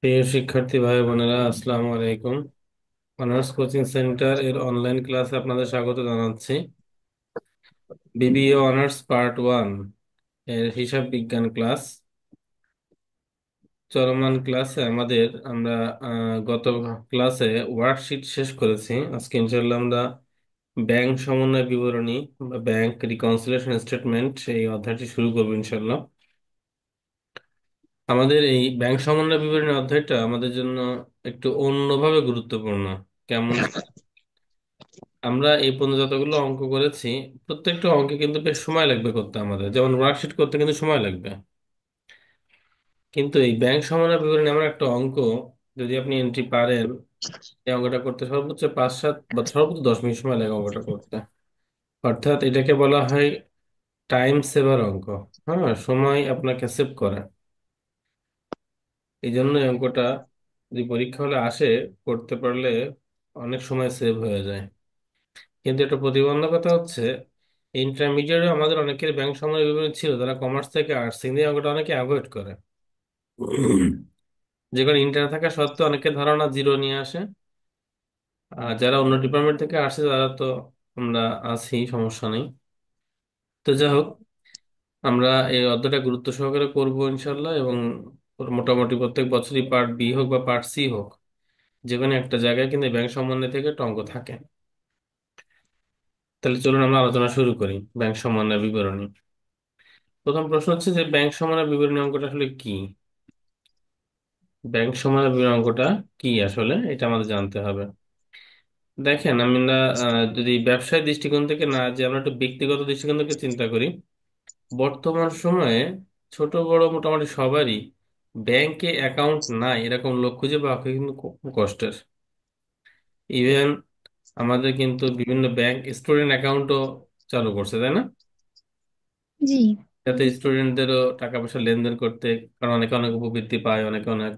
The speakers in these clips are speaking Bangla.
প্রিয় শিক্ষার্থী ভাই বোনেরা, আসসালামু আলাইকুম। অনার্স কোচিং সেন্টার এর অনলাইন ক্লাসে আপনাদের স্বাগত জানাচ্ছি। বিবিএ অনার্স পার্ট 1 এর হিসাব বিজ্ঞান ক্লাস চলমান ক্লাসে আমরা গত ক্লাসে ওয়ার্কশিট শেষ করেছি। আজকে ইনশাআল্লাহ আমরা ব্যাংক সমন্বয় বিবরণী বা ব্যাংক রিকনসিলিয়েশন স্টেটমেন্ট এই অধ্যায়টি শুরু করবো ইনশাআল্লাহ। আমাদের এই ব্যাংক সমন্বয় বিবরণী অধ্যায়টা আমাদের জন্য একটু অন্যভাবে গুরুত্বপূর্ণ। কেমন? আমরা এই পর্যন্ত যতগুলো অঙ্ক করেছি, প্রত্যেকটা অঙ্কে কিন্তু বেশ সময় লাগবে করতে। আমাদের যেমন ওয়ার্কশিট করতে কিন্তু সময় লাগবে, কিন্তু এই ব্যাংক সমন্বয় বিবরণী এমন একটা অঙ্ক, যদি আপনি এন্ট্রি পারেন, এই অঙ্কটা করতে সর্বোচ্চ 5-7 বা সর্বোচ্চ 10 মিনিট সময় লাগে অঙ্কটা করতে। অর্থাৎ এটাকে বলা হয় টাইম সেভার অঙ্ক। হ্যাঁ, সময় আপনাকে সেভ করে। এই জন্য এই অঙ্কটা যদি পরীক্ষা হলে আসে, করতে পারলে অনেক সময় সেভ হয়ে যায়। কিন্তু একটা প্রতিবন্ধকতা হচ্ছে, ইন্টারমিডিয়েটে আমাদের অনেকের ব্যাংক সময় বিবরণী ছিল, যারা কমার্স থেকে আর্টস, হিন্দি অঙ্কটা অনেকে অ্যাভয়েড করে। যে কারণে ইন্টার থাকা সত্ত্বেও অনেকের ধারণা জিরো নিয়ে আসে। আর যারা অন্য ডিপার্টমেন্ট থেকে আসে তারা তো আমরা আছি, সমস্যা নেই। তো যাই হোক, আমরা এই অধ্যায়টা গুরুত্ব সহকারে করবো ইনশাল্লাহ। এবং মোটামুটি প্রত্যেক বছরই পার্ট বি হোক বা পার্ট সি হোক, যে কোনো একটা জায়গায় কিন্তু ব্যাংক সমন্বয় থেকে একটা অঙ্ক থাকে। তাহলে চলুন আমরা আলোচনা শুরু করি ব্যাংক সমন্বয় বিবরণী। প্রথম প্রশ্ন হচ্ছে যে ব্যাংক সমন্বয় বিবরণী অঙ্কটা আসলে কি। ব্যাংক সমন্বয় বিবরণী অঙ্কটা কি আসলে, এটা আমাদের জানতে হবে। দেখেন, আমরা যদি ব্যবসায় দৃষ্টিকোণ থেকে না, যে আমরা একটু ব্যক্তিগত দৃষ্টিকোণ থেকে চিন্তা করি, বর্তমান সময়ে ছোট বড় মোটামুটি সবারই ব্যাংকে অ্যাকাউন্ট নাই এরকম লোক খুঁজে পাওয়া কিন্তু খুব কষ্টের। ইভেন আমাদের কিন্তু বিভিন্ন ব্যাংক স্টুডেন্ট অ্যাকাউন্টও চালু করছে, তাই না? জি। যাতে স্টুডেন্টদেরও টাকা পয়সা লেনদেন করতে, কারণ অনেকে অনেক উপবৃত্তি পায়, অনেকে অনেক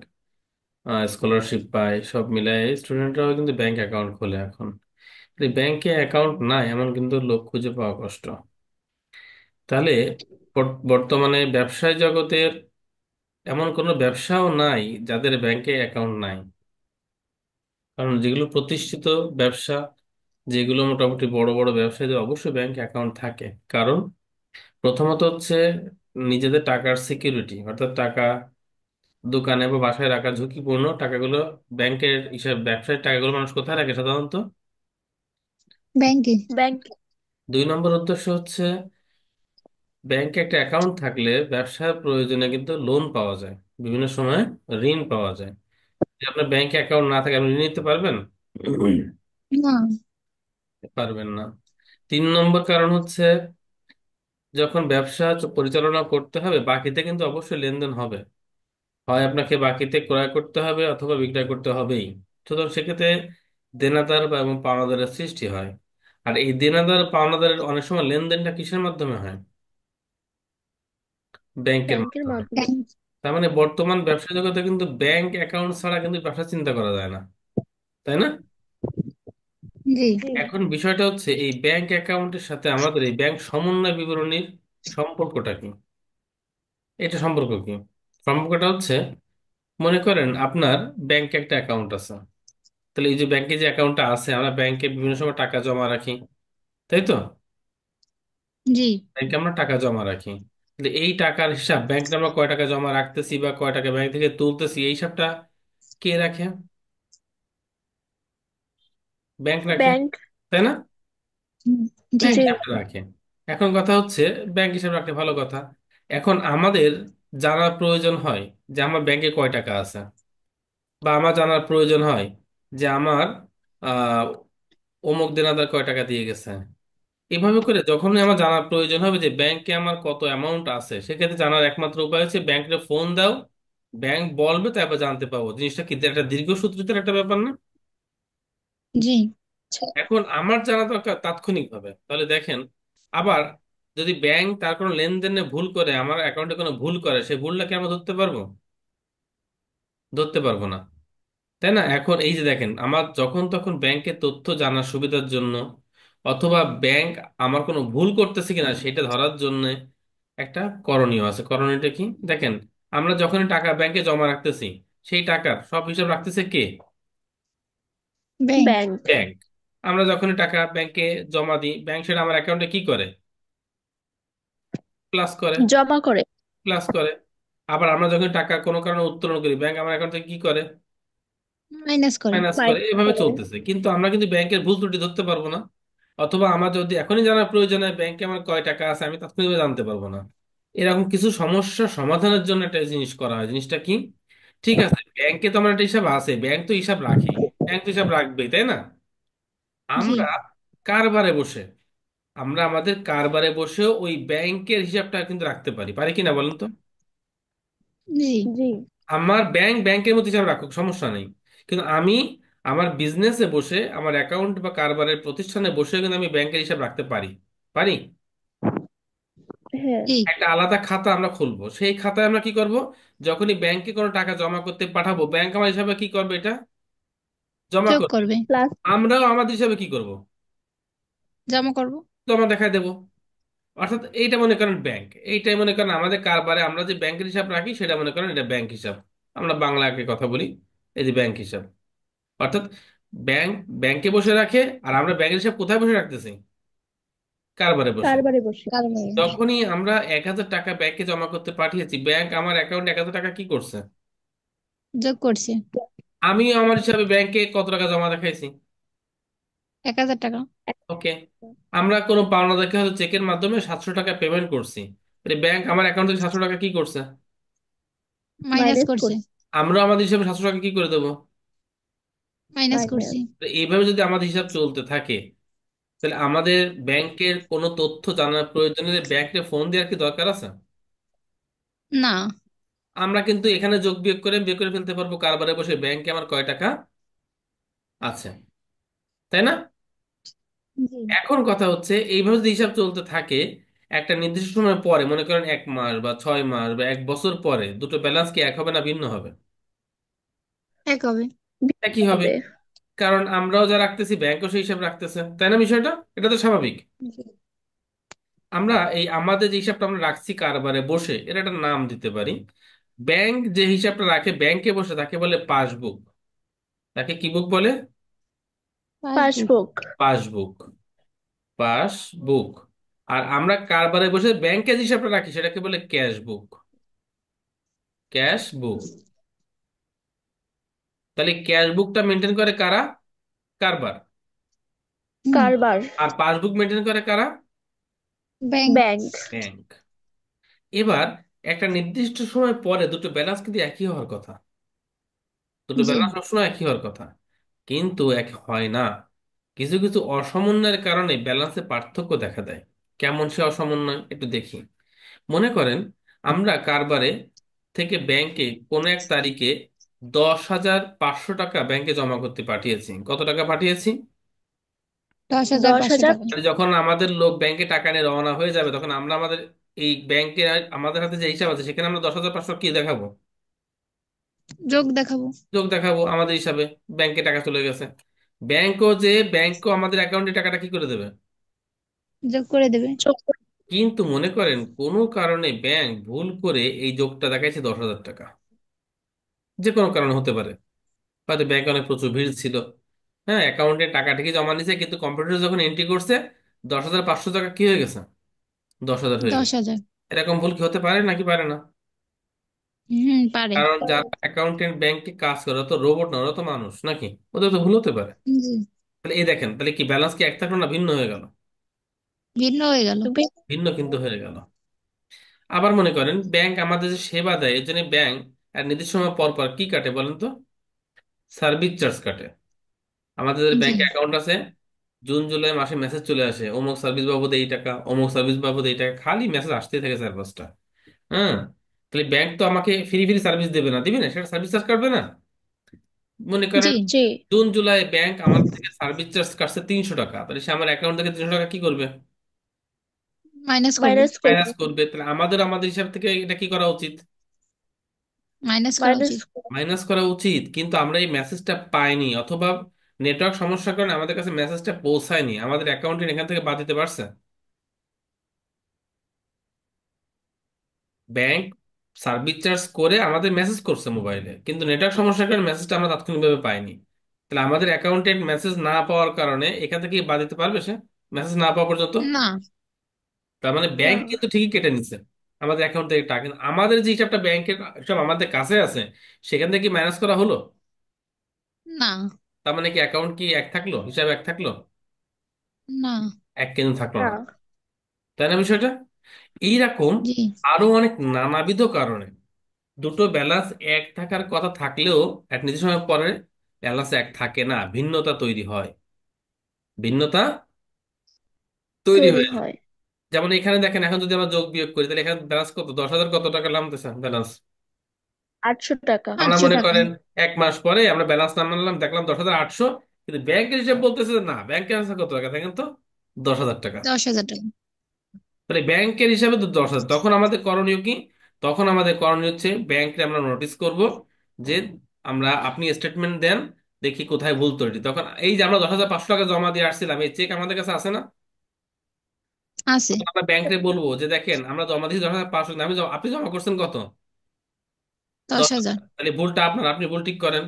স্কলারশিপ পায়, সব মিলাই স্টুডেন্টরাও কিন্তু ব্যাংক অ্যাকাউন্ট খোলে এখন। ব্যাংকে অ্যাকাউন্ট নাই এমন কিন্তু লোক খুঁজে পাওয়া কষ্ট। তাহলে বর্তমানে ব্যবসায় জগতের এমন কোনো ব্যবসাও নাই যাদের ব্যাংকে অ্যাকাউন্ট নাই। কারণ যেগুলো প্রতিষ্ঠিত ব্যবসা, যেগুলো মোটামুটি বড় বড় ব্যবসায়ীদের অবশ্যই ব্যাংকে অ্যাকাউন্ট থাকে। কারণ প্রথমত হচ্ছে নিজেদের টাকার সিকিউরিটি, অর্থাৎ টাকা দোকানে বা বাসায় রাখা ঝুঁকিপূর্ণ টাকাগুলো ব্যাংকের হিসাব, ব্যবসায়িক টাকাগুলো মানুষ কোথায় রাখে সাধারণত? ব্যাংকে। ব্যাংক। 2 নম্বর উদ্দেশ্য হচ্ছে, ব্যাংকে একটা অ্যাকাউন্ট থাকলে ব্যবসার প্রয়োজনে কিন্তু লোন পাওয়া যায়, বিভিন্ন সময় ঋণ পাওয়া যায়। যদি আপনার ব্যাংকে অ্যাকাউন্ট না থাকে, আপনি ঋণ নিতে পারবেন? না। পারবেন না। 3 নম্বর কারণ হচ্ছে, যখন ব্যবসা পরিচালনা করতে হবে, বাকিতে কিন্তু অবশ্যই লেনদেন হবে। হয় আপনাকে বাকিতে ক্রয় করতে হবে অথবা বিক্রয় করতে হবেই। সুতরাং সেক্ষেত্রে দেনাদার বা এবং পাওনাদারের সৃষ্টি হয়। আর এই দেনাদার পাওনাদারের অনেক সময় লেনদেনটা কিসের মাধ্যমে হয়? ব্যাংকের ব্যাংকের মাধ্যমে। মাধ্যমে। তার মানে বর্তমান ব্যবসা জগতে কিন্তু ব্যাংক অ্যাকাউন্ট ছাড়া কিন্তু ব্যবসা চিন্তা করা যায় না, তাই না? জি। এখন বিষয়টা হচ্ছে, এই ব্যাংক অ্যাকাউন্টের সাথে আমাদের এই ব্যাংক সমন্বয় বিবরণীর সম্পর্কটা কি? এটা সম্পর্ক কি? সম্পর্কটা হচ্ছে, মনে করেন আপনার ব্যাংকে একটা অ্যাকাউন্ট আছে। তাহলে এই যে ব্যাংকে যে অ্যাকাউন্টটা আছে, আমরা ব্যাংকে বিভিন্ন সময় টাকা জমা রাখি, তাই তো? জি। ব্যাংকে আমরা টাকা জমা রাখি। তাহলে এই টাকার হিসাব, ব্যাংকে আমরা কয় টাকা জমা রাখতেছি বা কয় টাকা ব্যাংক থেকে তুলতেছি, এই হিসাবটা কে রাখে? ব্যাংক রাখে, ব্যাংক। তাই না? হুম, জি। ব্যাংক হিসাবটা রাখে। এখন কথা হচ্ছে, ব্যাংক হিসাব রাখতে ভালো কথা। এখন আমাদের জানার প্রয়োজন হয় যে আমার ব্যাংকে কয় টাকা আছে, বা আমার জানার প্রয়োজন হয় যে আমার আহ অমুক দেনাদার কয় টাকা দিয়ে গেছে। এভাবে করে যখনই আমার জানার প্রয়োজন হবে যে ব্যাংকে আমার কত অ্যামাউন্ট আছে, সেক্ষেত্রে জানার একমাত্র উপায় হচ্ছে ব্যাংকে ফোন দাও, ব্যাংক বলবে, তারপর জানতে পাবো। জিনিসটা কি একটা দীর্ঘসূত্রিতার একটা ব্যাপার না? জি। এখন আমার জানা দরকার তাৎক্ষণিকভাবে। তাহলে দেখেন, আবার যদি ব্যাংক তার কোনো লেনদেনে ভুল করে, আমার অ্যাকাউন্টে কোনো ভুল করে, সেই ভুলটা কি আমরা ধরতে পারবো? ধরতে পারবো না, তাই না? এখন এই যে দেখেন, আমার যখন তখন ব্যাংকের তথ্য জানার সুবিধার জন্য, অথবা ব্যাংক আমার কোনো ভুল করতেছে কিনা সেটা ধরার জন্য একটা করণীয় আছে। করণীয়টা কি? দেখেন, আমরা যখনই টাকা ব্যাংকে জমা রাখতেছি, সেই টাকার সব হিসাব রাখতেছে কে? ব্যাংক। ব্যাংক। ব্যাংক। আমরা যখনই টাকা ব্যাংকে জমা দিই, ব্যাংক সেটা আমার অ্যাকাউন্টে কি করে? প্লাস করে। জমা করে। প্লাস করে। আবার আমরা যখন টাকা কোনো কারণে উত্তোলন করি, ব্যাংক আমার অ্যাকাউন্ট থেকে কি করে? মাইনাস করে। মাইনাস করে। মাইনাস এভাবে করে। চলতেছে, কিন্তু আমরা কিন্তু ব্যাংকের ভুল ত্রুটি ধরতে পারবো না। অথবা আমার যদি এখনই জানার প্রয়োজন হয় ব্যাংকে আমার কয় টাকা আছে, আমি তাৎক্ষণিকভাবে জানতে পারবো না। এরকম কিছু সমস্যা সমাধানের জন্য একটা জিনিস করা হয়। জিনিসটা কি? ঠিক আছে, ব্যাংকে তো আমার একটা হিসাব আছে, ব্যাংক তো হিসাব রাখে, ব্যাংক তো হিসাব রাখবেই, তাই না? জি। আমরা কারবারে বসে, আমরা আমাদের কারবারে বসেও ওই ব্যাংকের হিসাবটা কিন্তু রাখতে পারি, পারি কিনা বলেন তো? জি। জি। আমার ব্যাংক ব্যাংকের মতো হিসাব রাখুক, সমস্যা নেই। কিন্তু আমি আমার বিজনেসে বসে, আমার অ্যাকাউন্ট বা কারবারের প্রতিষ্ঠানে বসে কিন্তু আমি ব্যাংকের হিসাব রাখতে পারি। পারি। হ্যাঁ। জি। একটা আলাদা খাতা আমরা খুলবো, সেই খাতায় আমরা কি করব? যখনই ব্যাংকে কোনো টাকা জমা করতে পাঠাবো, ব্যাংক আমার হিসাবে কি করবে? এটা জমা যোগ করবে। করবে। প্লাস। আমরাও আমাদের হিসাবে কি করব? জমা করব। জমা দেখায় দেবো। অর্থাৎ এইটা মনে করেন ব্যাংক, এইটাই মনে করেন আমাদের কারবারে আমরা যে ব্যাংকের হিসাব রাখি, সেটা মনে করেন এটা ব্যাংক হিসাব। আমরা বাংলাকে কথা বলি, এই যে ব্যাংক হিসাব। অর্থাৎ ব্যাংক ব্যাংকে বসে রাখে, আর আমরা ব্যাংকের হিসাব কোথায় বসে রাখতেছি? কারবারে বসে। কারবারে বসে। কারবারে বসে। যখনই আমরা 1,000 টাকা ব্যাংকে জমা করতে পাঠিয়েছি, ব্যাংক আমার অ্যাকাউন্টে 1,000 টাকা কি করছে? যোগ করছে। আমিও আমার হিসাবে ব্যাংকে কত টাকা জমা দেখাইছি। 1,000 টাকা। ওকে। আমরা কোনো পাওনাদারকে হয়তো চেকের মাধ্যমে 700 টাকা পেমেন্ট করছি, ব্যাংক আমার অ্যাকাউন্ট থেকে 700 টাকা কি করছে? মাইনাস মাইনাস করছে। করছে। আমরা আমাদের হিসাবে 700 টাকা কি করে দেবো? Minus minus. করছি। এইভাবে যদি আমাদের হিসাব চলতে থাকে, তাহলে আমাদের ব্যাংকের কোনো তথ্য জানার প্রয়োজনে ব্যাংকে ফোন দেওয়ার কি দরকার আছে? না। আমরা কিন্তু এখানে যোগ বিয়োগ করে বের করে ফেলতে পারবো কারবারে বসে ব্যাংকে আমার কয় টাকা আছে, তাই না? জি। এখন কথা হচ্ছে, এইভাবে যদি হিসাব চলতে থাকে, একটা নির্দিষ্ট সময় পরে, মনে করেন 1 মাস বা 6 মাস বা 1 বছর পরে, দুটো ব্যালেন্স কি এক হবে না ভিন্ন হবে? এক হবে। একই হবে। হবে। কারণ আমরাও যা রাখতেছি ব্যাংকও সেই হিসাব রাখতেছে, তাই না? বিষয়টা এটা তো স্বাভাবিক। জি। আমরা এই আমাদের যে হিসাবটা আমরা রাখছি কারবারে বসে, এটা একটা নাম দিতে পারি। ব্যাংক যে হিসাবটা রাখে ব্যাংকে বসে, তাকে বলে পাসবুক। তাকে কি বুক বলে? পাসবুক। পাসবুক। পাসবুক। পাসবুক। আর আমরা কারবারে বসে ব্যাংকে যে হিসাবটা রাখি সেটাকে বলে ক্যাশ বুক। ক্যাশ বুক। তাহলে ক্যাশ বুকটা মেনটেন করে কারা? কারবার। হুম। কারবার। আর পাসবুক মেনটেন করে কারা? ব্যাংক। ব্যাংক। ব্যাংক। এবার একটা নির্দিষ্ট সময় পরে দুটো ব্যালেন্স কিন্তু একই হওয়ার কথা। দুটো জি। ব্যালেন্স সবসময় একই হওয়ার কথা, কিন্তু এক হয় না। কিছু কিছু অসমন্বয়ের কারণে ব্যালেন্সে পার্থক্য দেখা দেয়। কেমন সে অসমন্বয় একটু দেখি। মনে করেন আমরা কারবারে থেকে ব্যাংকে কোনো এক তারিখে 10,500 টাকা ব্যাংকে জমা করতে পাঠিয়েছি। কত টাকা পাঠিয়েছি? 10,500 10,000। টাকা। আর যখন আমাদের লোক ব্যাংকে টাকা নিয়ে রওনা হয়ে যাবে, তখন আমরা আমাদের এই ব্যাংকে আমাদের হাতে যে হিসাব আছে সেখানে আমরা 10,500 কি দেখাবো? যোগ দেখাবো। যোগ দেখাবো আমাদের হিসাবে। ব্যাংকে টাকা চলে গেছে। ব্যাংকও আমাদের অ্যাকাউন্টে টাকাটা কি করে দেবে? যোগ করে দেবে। চোখ। কিন্তু মনে করেন কোনো কারণে ব্যাংক ভুল করে এই যোগটা দেখাইছে 10,000 টাকা। যে কোনো কারণে হতে পারে। হয়তো ব্যাংকে অনেক প্রচুর ভিড় ছিল, হ্যাঁ, অ্যাকাউন্টে টাকা ঠিকই জমা নিছে, কিন্তু কম্পিউটারে যখন এন্ট্রি করছে 10,500 টাকা কি হয়ে গেছে? 10,000 হয়ে দশ গেছে। হাজার এরকম ভুল কি হতে পারে নাকি পারে না? হুম, পারে। কারণ যারা অ্যাকাউন্টেন্ট ব্যাংকে কাজ করে, ওরা তো রোবট না, ওরা তো মানুষ নাকি, ওদের তো ভুল হতে পারে। জি। তাহলে এই দেখেন, তাহলে কি ব্যালেন্স কি এক থাকলো না ভিন্ন হয়ে গেল? ভিন্ন হয়ে গেল। ভিন্ন কিন্তু হয়ে গেল। আবার মনে করেন ব্যাংক আমাদের যে সেবা দেয়, এর জন্য ব্যাংক আর নির্দিষ্ট সময় পর পর কি কাটে বলেন তো? সার্ভিস চার্জ কাটে। আমাদের যে জি। ব্যাংক অ্যাকাউন্ট আছে, জুন জুলাই মাসে মেসেজ চলে আসে, অমুক সার্ভিস বাবদ এই টাকা, অমুক সার্ভিস বাবদ এই টাকা, খালি মেসেজ আসতেই থাকে 4-5টা। হ্যাঁ। তাহলে ব্যাংক তো আমাকে ফ্রি ফ্রি সার্ভিস দেবে না, দিবে না, সেটা সার্ভিস চার্জ কাটবে না? মনে জি। করেন জি। জুন জুলাই ব্যাংক আমার থেকে সার্ভিস চার্জ কাটছে 300 টাকা, তাহলে সে আমার অ্যাকাউন্ট থেকে 300 টাকা কি করবে? মাইনাস করবে। মাইনাস মাইনাস করবে। করবে। তাহলে আমাদের আমাদের হিসাব থেকে এটা কি করা উচিত? মাইনাস করা মাইনাস। উচিত। মাইনাস করা উচিত, কিন্তু আমরা এই মেসেজটা পাইনি, অথবা নেটওয়ার্ক সমস্যার কারণে আমাদের কাছে মেসেজটা পৌঁছায়নি, আমাদের অ্যাকাউন্টে এখান থেকে বাদ দিতে পারছে ব্যাংক। সার্ভিস চার্জ করে আমাদের মেসেজ করছে মোবাইলে, কিন্তু নেটওয়ার্ক সমস্যার কারণে মেসেজটা আমরা তাৎক্ষণিকভাবে পাইনি। তাহলে আমাদের অ্যাকাউন্টেন্ট মেসেজ না পাওয়ার কারণে এখান থেকে বাদ দিতে পারবে সে, মেসেজ না পাওয়া পর্যন্ত? না। তার মানে না। ব্যাংক কিন্তু ঠিকই কেটে নিচ্ছে আমাদের অ্যাকাউন্ট থেকে টাকা, কিন্তু আমাদের যে হিসাবটা ব্যাংকের সব আমাদের কাছে আছে, সেখান থেকে কি মাইনাস করা হলো? না। তার মানে কি অ্যাকাউন্ট কি এক থাকলো, হিসাব এক থাকলো? না। এক কিন্তু থাকলো না। না, তাই না বিষয়টা? এইরকম জি। আরো অনেক নানাবিধ কারণে দুটো ব্যালেন্স এক থাকার কথা থাকলেও এক নির্দিষ্ট সময় পরে ব্যালেন্স এক থাকে না, ভিন্নতা তৈরি হয়, ভিন্নতা তৈরি তৈরি হয়ে যায়। হয়। যেমন এখানে দেখেন, এখন যদি আমরা যোগ বিয়োগ করি তাহলে এখানে ব্যালেন্স কত, 10,000 কত টাকা নামতেছে ব্যালেন্স? 800 টাকা। আমরা 800 মনে টাকা। করেন এক মাস পরে আমরা ব্যালেন্স নামালাম, দেখলাম 10,800, কিন্তু ব্যাংকের হিসাব বলতেছে যে না, ব্যাংকে আছে কত টাকা, দেখেন তো, 10,000 টাকা। 10,000 টাকা। তাহলে ব্যাংকের হিসাবে তো 10,000, তখন আমাদের করণীয় কি? তখন আমাদের করণীয় হচ্ছে ব্যাংকে আমরা নোটিশ করব যে আমরা, আপনি স্টেটমেন্ট দেন, দেখি কোথায় ভুল ত্রুটি। তখন এই যে আমরা 10,500 টাকা জমা দিয়ে আসছিলাম, এই চেক আমাদের কাছে আছে না? আছে। তখন আমরা ব্যাংকে বলবো যে দেখেন আমরা জমা দিয়েছি 10,500, আপনি জমা করছেন কত? দশ 10,000। হাজার তাহলে ভুলটা আপনার, আপনি ভুল ঠিক করেন।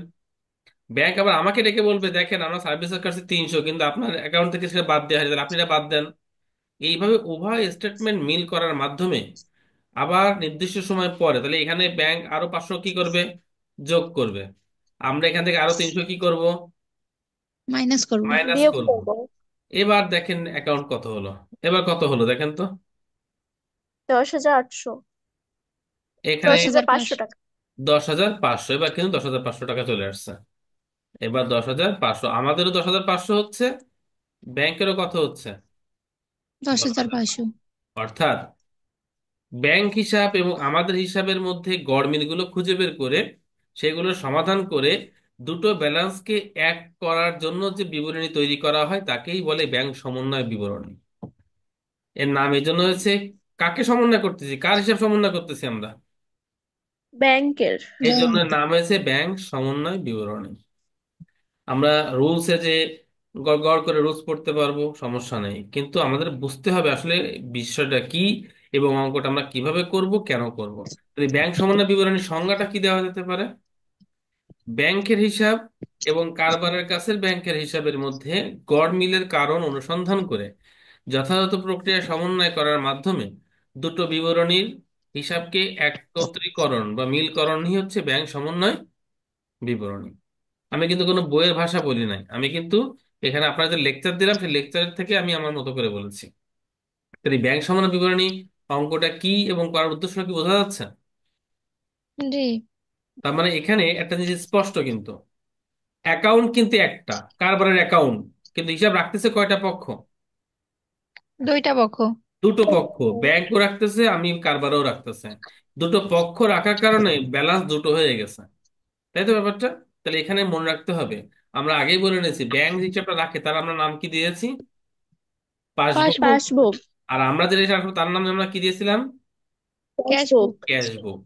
ব্যাংক আবার আমাকে ডেকে বলবে দেখেন আমরা সার্ভিস কাছে 300, কিন্তু আপনার অ্যাকাউন্ট থেকে সেটা বাদ দেওয়া হয়েছে, তাহলে আপনি এটা বাদ দেন। এইভাবে উভয় স্টেটমেন্ট মিল করার মাধ্যমে আবার নির্দিষ্ট সময় পরে তাহলে এখানে ব্যাংক আরো 500 কি করবে, যোগ করবে। আমরা এখান থেকে আরো 300 কি করব, মাইনাস করব। মাইনাস বিয়োগ করব। করব। এবার দেখেন অ্যাকাউন্ট কত হলো, এবার কত হলো দেখেন তো। 10,800। এখানে 10,500 টাকা। 10,500, এবার কিন্তু 10,500 টাকা চলে আসছে। এবার 10,500, আমাদেরও 10,500 হচ্ছে, ব্যাংকেরও কত হচ্ছে, দশ দশ হাজার হাজার পাঁচশো অর্থাৎ ব্যাংক হিসাব এবং আমাদের হিসাবের মধ্যে গড়মিলগুলো খুঁজে বের করে সেগুলো সমাধান করে দুটো ব্যালেন্সকে এক করার জন্য যে বিবরণী তৈরি করা হয় তাকেই বলে ব্যাংক সমন্বয় বিবরণী। এর নাম এই জন্য হয়েছে, কাকে সমন্বয় করতেছি, কার হিসাব সমন্বয় করতেছি আমরা, ব্যাংকের। এই জন্য ব্যাংক। নাম হয়েছে ব্যাংক সমন্বয় বিবরণী। আমরা রুলসে যে গড় গড় করে রুলস পড়তে পারবো, সমস্যা নেই, কিন্তু আমাদের বুঝতে হবে আসলে বিষয়টা কি এবং অঙ্কটা আমরা কিভাবে করব, কেন করব। যদি ব্যাংক সমন্বয় বিবরণীর সংজ্ঞাটা কি দেওয়া যেতে পারে, ব্যাংকের হিসাব এবং কারবারের কাছের ব্যাংকের হিসাবের মধ্যে গড় মিলের কারণ অনুসন্ধান করে যথাযথ প্রক্রিয়া সমন্বয় করার মাধ্যমে দুটো বিবরণীর হিসাবকে একত্রীকরণ বা মিলকরণই হচ্ছে ব্যাংক সমন্বয় বিবরণী। আমি কিন্তু কোনো বইয়ের ভাষা বলি নাই, আমি কিন্তু এখানে আপনাদের লেকচার দিলাম, সেই লেকচারের থেকে আমি আমার মতো করে বলেছি। তাই ব্যাংক সমন্বয় বিবরণী অঙ্কটা কি এবং করার উদ্দেশ্য কি বোঝা যাচ্ছে? জি। তার মানে এখানে একটা জিনিস স্পষ্ট, কিন্তু অ্যাকাউন্ট কিন্তু একটা, কারবারের অ্যাকাউন্ট, কিন্তু হিসাব রাখতেছে কয়টা পক্ষ? দুইটা পক্ষ। দুটো পক্ষ, ব্যাংকও রাখতেছে, আমি কারবারও রাখতেছে। দুটো পক্ষ রাখার কারণে ব্যালেন্স দুটো হয়ে গেছে, তাই তো ব্যাপারটা? তাহলে এখানে মনে রাখতে হবে, আমরা আগেই বলে নিয়েছি ব্যাংক হিসাবটা রাখে তার আমরা নাম কি দিয়েছি, পাসবুক। পাসবুক। আর আমরা যেটা রাখবো তার নাম আমরা কি দিয়েছিলাম, ক্যাশবুক। ক্যাশ বুক।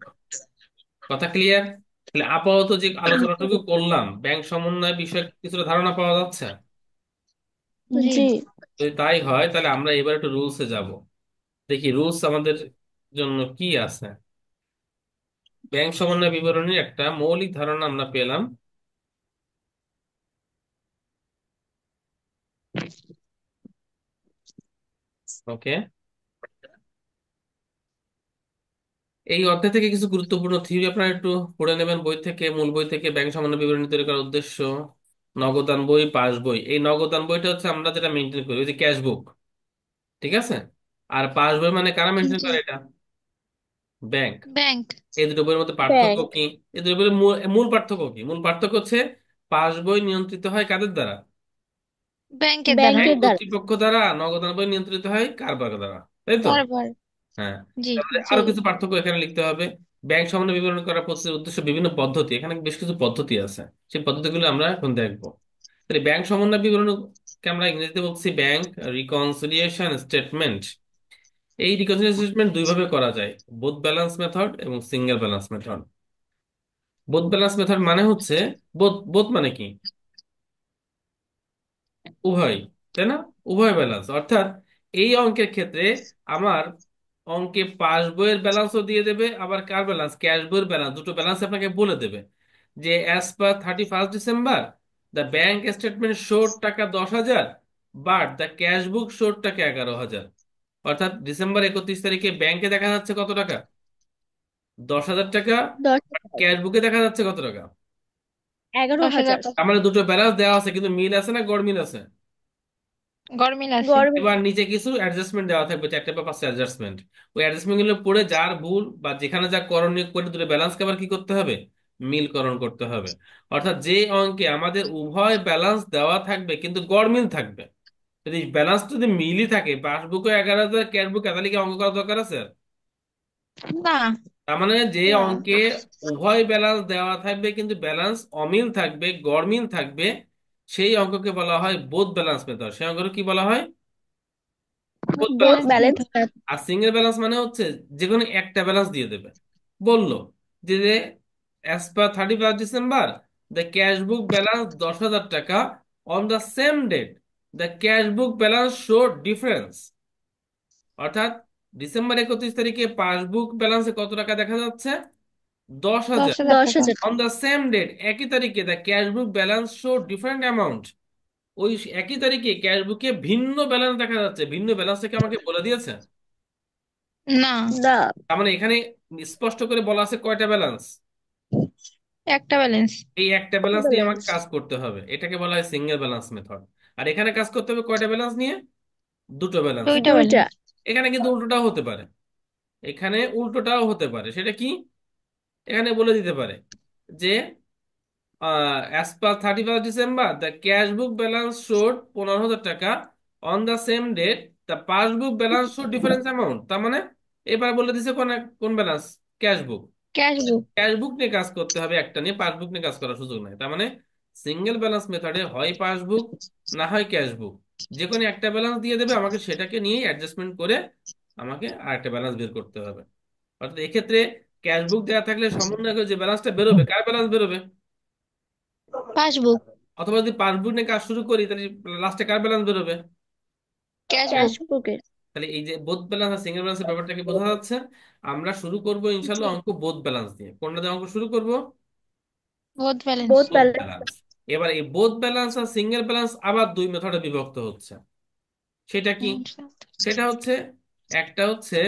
কথা ক্লিয়ার? তাহলে আপাতত যে আলোচনাটুকু করলাম, ব্যাংক সমন্বয় বিষয়ে কিছুটা ধারণা পাওয়া যাচ্ছে? জি। যদি তাই হয় তাহলে আমরা এবার একটু রুলসে যাব, দেখি রুলস আমাদের জন্য কি আছে। ব্যাংক সমন্বয় বিবরণীর একটা মৌলিক ধারণা আমরা পেলাম। ওকে, এই অধ্যায় থেকে কিছু গুরুত্বপূর্ণ থিওরি আপনারা একটু পড়ে নেবেন বই থেকে, মূল বই থেকে। ব্যাংক সমন্বয় বিবরণী তৈরি করার উদ্দেশ্য, নগদান বই, পাস বই। এই নগদান বইটা হচ্ছে আমরা যেটা মেনটেন করি, ওই যে ক্যাশ বুক, ঠিক আছে? আর পাস বই মানে কারা মেনটেন জি। করে এটা, ব্যাংক। ব্যাংক। এই দুটো বইয়ের মধ্যে পার্থক্য ব্যাংক। কি? এই দুটো বইয়ের মূল মূল পার্থক্য কি? মূল পার্থক্য হচ্ছে পাস বই নিয়ন্ত্রিত হয় কাদের দ্বারা, ব্যাংকের দ্বারা। ব্যাংক ব্যাংকের দ্বারা। কর্তৃপক্ষ দ্বারা। নগদান বই নিয়ন্ত্রিত হয় কারবার দ্বারা, তাই তো? কারবার। হ্যাঁ। জি। তাহলে আরো কিছু পার্থক্য এখানে লিখতে হবে। ব্যাংক সমন্বয় বিবরণ করার উদ্দেশ্য বিভিন্ন পদ্ধতি, এখানে বেশ কিছু পদ্ধতি আছে, সেই পদ্ধতিগুলো আমরা এখন দেখবো। তাহলে ব্যাংক সমন্বয় বিবরণকে আমরা ইংরেজিতে বলছি ব্যাংক রিকনসিলিয়েশন স্টেটমেন্ট। এই রিকনসিলিয়েশন স্টেটমেন্ট দুই ভাবে করা যায়, বোথ ব্যালেন্স মেথড এবং single balance method. Both balance method মানে হচ্ছে, বোথ বোথ মানে কি, উভয়, তাই না? উভয় ব্যালেন্স, অর্থাৎ এই অঙ্কের ক্ষেত্রে আমার অঙ্কে পাস বইয়ের ব্যালেন্সও দিয়ে দেবে, আবার কার ব্যালেন্স, ক্যাশ বইয়ের ব্যালেন্স, দুটো ব্যালেন্স আপনাকে বলে দেবে যে as per 31 December the bank statement showed টাকা 10,000, but the cash book showed টাকা 11,000। অর্থাৎ ডিসেম্বর 31 তারিখে ব্যাংকে দেখা যাচ্ছে কত টাকা, 10,000 টাকা। 10,000। ক্যাশ বুকে দেখা যাচ্ছে কত টাকা। 10,000 তার 10,000 টাকা। মানে দুটো ব্যালেন্স দেওয়া আছে কিন্তু মিল আছে না গড়মিল আছে। গরমিল আছে। এবার নিচে কিছু অ্যাডজাস্টমেন্ট দেওয়া থাকবে, চারটে বা পাঁচটা অ্যাডজাস্টমেন্ট। ওই অ্যাডজাস্টমেন্ট গুলো পড়ে যার ভুল বা যেখানে যা করণীয় করে দুটো ব্যালেন্সকে আবার কি করতে হবে, মিলকরণ করতে হবে। অর্থাৎ যে অঙ্কে আমাদের উভয় ব্যালেন্স দেওয়া থাকবে কিন্তু গড়মিল থাকবে, যদি ব্যালেন্স যদি মিলই থাকে, পাসবুকে 11,000, ক্যাশ বুকে, তাহলে কি অঙ্ক করা দরকার আছে? না। তার মানে যে না। অঙ্কে উভয় ব্যালেন্স দেওয়া থাকবে কিন্তু ব্যালেন্স অমিল থাকবে, গড়মিল থাকবে, সেই অঙ্ককে বলা হয় বোথ ব্যালেন্স মেথড। সেই অঙ্ককে কি বলা হয়, বোথ বোথ ব্যালেন্স। ব্যালেন্স। আর সিঙ্গেল ব্যালেন্স মানে হচ্ছে যে কোনো একটা ব্যালেন্স দিয়ে দেবে। বললো যে as per 31 December the cash book balance 10,000 টাকা, on the same date the cash book balance show difference. অর্থাৎ ডিসেম্বর 31 তারিখে পাসবুক ব্যালেন্সে কত টাকা দেখা যাচ্ছে, 10,000। 10,000 টাকা। 10,000 অন দ্য সেম ডেট, একই তারিখে the cash book balance show different amount. ওই একই তারিখে ক্যাশ বুকে ভিন্ন ব্যালেন্স দেখা যাচ্ছে। ভিন্ন ব্যালেন্স থেকে আমাকে বলে দিয়েছে। না। না। তার মানে এখানে স্পষ্ট করে বলা আছে কয়টা ব্যালেন্স। একটা ব্যালেন্স। এই একটা ব্যালেন্স নিয়ে আমাকে কাজ করতে হবে, এটাকে বলা হয় সিঙ্গেল ব্যালেন্স মেথড। আর এখানে কাজ করতে হবে কয়টা ব্যালেন্স নিয়ে, দুটো ব্যালেন্স। দুইটা ব্যালেন্স। এখানে কিন্তু উল্টোটাও হতে পারে, এখানে উল্টোটাও হতে পারে। সেটা কি, এখানে বলে দিতে পারে যে as per 31 December the cash book balance showed 15,000 টাকা, on the same date the passbook balance showed difference amount. তার মানে এবার বলে দিছে কোন কোন balance, cash book. Cash book. Cash book নিয়ে কাজ করতে হবে, একটা নিয়ে পাসবুক নিয়ে কাজ করার সুযোগ নাই। তার মানে সিঙ্গেল ব্যালেন্স মেথডে হয় পাসবুক না হয় ক্যাশ বুক, যে কোনো একটা ব্যালেন্স দিয়ে দেবে আমাকে, সেটাকে নিয়ে অ্যাডজাস্টমেন্ট করে আমাকে আরেকটা ব্যালেন্স বের করতে হবে। অর্থাৎ এক্ষেত্রে ক্যাশ বুক দেওয়া থাকলে সমন্বয় করে যে ব্যালেন্সটা বেরোবে, কার ব্যালেন্স বেরোবে। পাসবুক। অথবা যদি পাসবুক নিয়ে কাজ শুরু করি তাহলে লাস্টে কার ব্যালেন্স বেরোবে, ক্যাশ ক্যাশ বুক। বুকের। তাহলে এই যে বোথ ব্যালেন্স আর সিঙ্গেল ব্যালেন্সের ব্যাপারটাকে বোঝা যাচ্ছে। আমরা শুরু করব ইনশাল্লাহ অঙ্ক বোথ ব্যালেন্স দিয়ে। কোনটা দিয়ে অঙ্ক শুরু করব, বোথ ব্যালেন্স। Both balance. এবার এই বোথ ব্যালেন্স আর সিঙ্গেল ব্যালেন্স আবার দুই মেথডে বিভক্ত হচ্ছে। সেটা কি, সেটা হচ্ছে, একটা হচ্ছে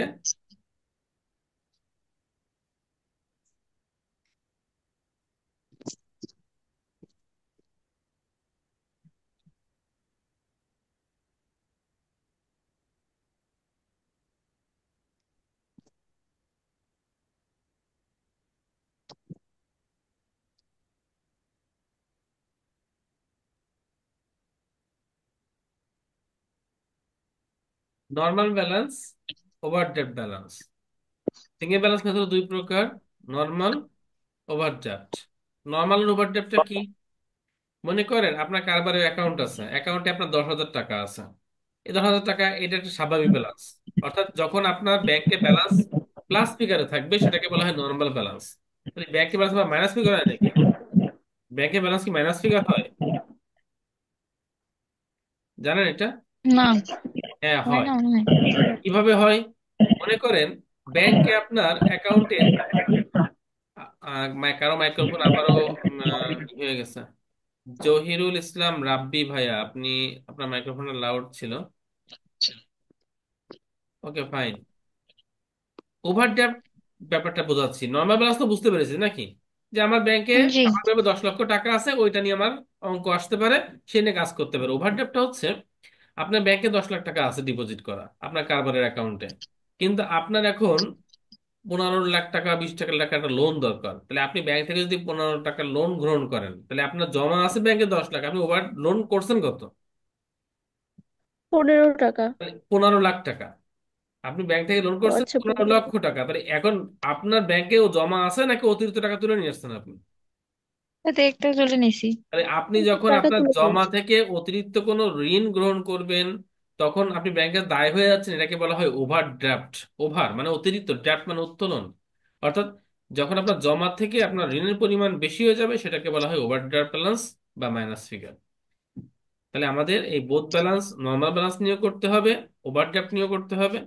normal balance, overdraft balance. Single balance method দুই প্রকার, নর্মাল, ওভারড্রাফট। নর্মাল আর ওভারড্রাফটটা কি, মনে করেন আপনার কারবারের অ্যাকাউন্ট আছে, অ্যাকাউন্টে আপনার 10,000 টাকা আছে। এই 10,000 টাকা এটা একটা স্বাভাবিক ব্যালেন্স। অর্থাৎ যখন আপনার ব্যাংকে ব্যালেন্স প্লাস ফিগারে থাকবে সেটাকে বলা হয় নর্মাল ব্যালেন্স। ব্যাংকে ব্যালেন্স আবার মাইনাস ফিগার হয় নাকি, ব্যাংকে ব্যালেন্স কি মাইনাস ফিগার হয়, জানেন এটা? না। হ্যাঁ হয় হয়। না মনে হয়। কিভাবে হয়, মনে করেন ব্যাংকে আপনার অ্যাকাউন্টে কারো মাইক্রোফোন আবারও ই হয়ে গেছে। জহিরুল ইসলাম রাব্বি ভাইয়া, আপনি আপনার মাইক্রোফোনটা লাউড ছিল। Okay fine. ওভারড্রাফট ব্যাপারটা বোঝাচ্ছি, নর্মাল ব্যালেন্স তো বুঝতে পেরেছি নাকি, যে আমার ব্যাংকে জি। আমার ব্যাংকে 10 লক্ষ টাকা আছে, ওইটা নিয়ে আমার অঙ্ক আসতে পারে, সে নিয়ে কাজ করতে পারে। ওভারড্রাফটটা হচ্ছে আপনার ব্যাংকে 10 লাখ টাকা আছে ডিপোজিট করা আপনার কারবারের অ্যাকাউন্টে, কিন্তু আপনার এখন 15 লাখ টাকা, 20 লাখ টাকা একটা লোন দরকার। তাহলে আপনি ব্যাংক থেকে যদি 15 টাকা লোন গ্রহণ করেন, তাহলে আপনার জমা আছে ব্যাংকে 10 লাখ, আপনি ওভার লোন করছেন কত, 15 টাকা। 15 লাখ টাকা। আপনি ব্যাংক থেকে লোন ও করছেন আচ্ছা, 15 লক্ষ টাকা। তাহলে এখন আপনার ব্যাংকেও জমা আছে নাকি অতিরিক্ত টাকা তুলে নিয়ে আসছেন আপনি। দেখতে চলে নিছি। তাহলে আপনি যখন টাকা আপনার তুলে জমা নিয়েছি। থেকে অতিরিক্ত কোনো ঋণ গ্রহণ করবেন, তখন আপনি ব্যাংকের দায় হয়ে যাচ্ছেন, এটাকে বলা হয় ওভারড্রাফট। ওভার মানে অতিরিক্ত, ড্রাফট মানে উত্তোলন। অর্থাৎ যখন আপনার জমা থেকে আপনার ঋণের পরিমাণ বেশি হয়ে যাবে, সেটাকে বলা হয় ওভারড্রাফট ব্যালেন্স বা মাইনাস ফিগার। তাহলে আমাদের এই বোথ ব্যালেন্স, নর্মাল ব্যালেন্স নিয়েও করতে হবে, ওভারড্রাফট নিয়েও করতে হবে।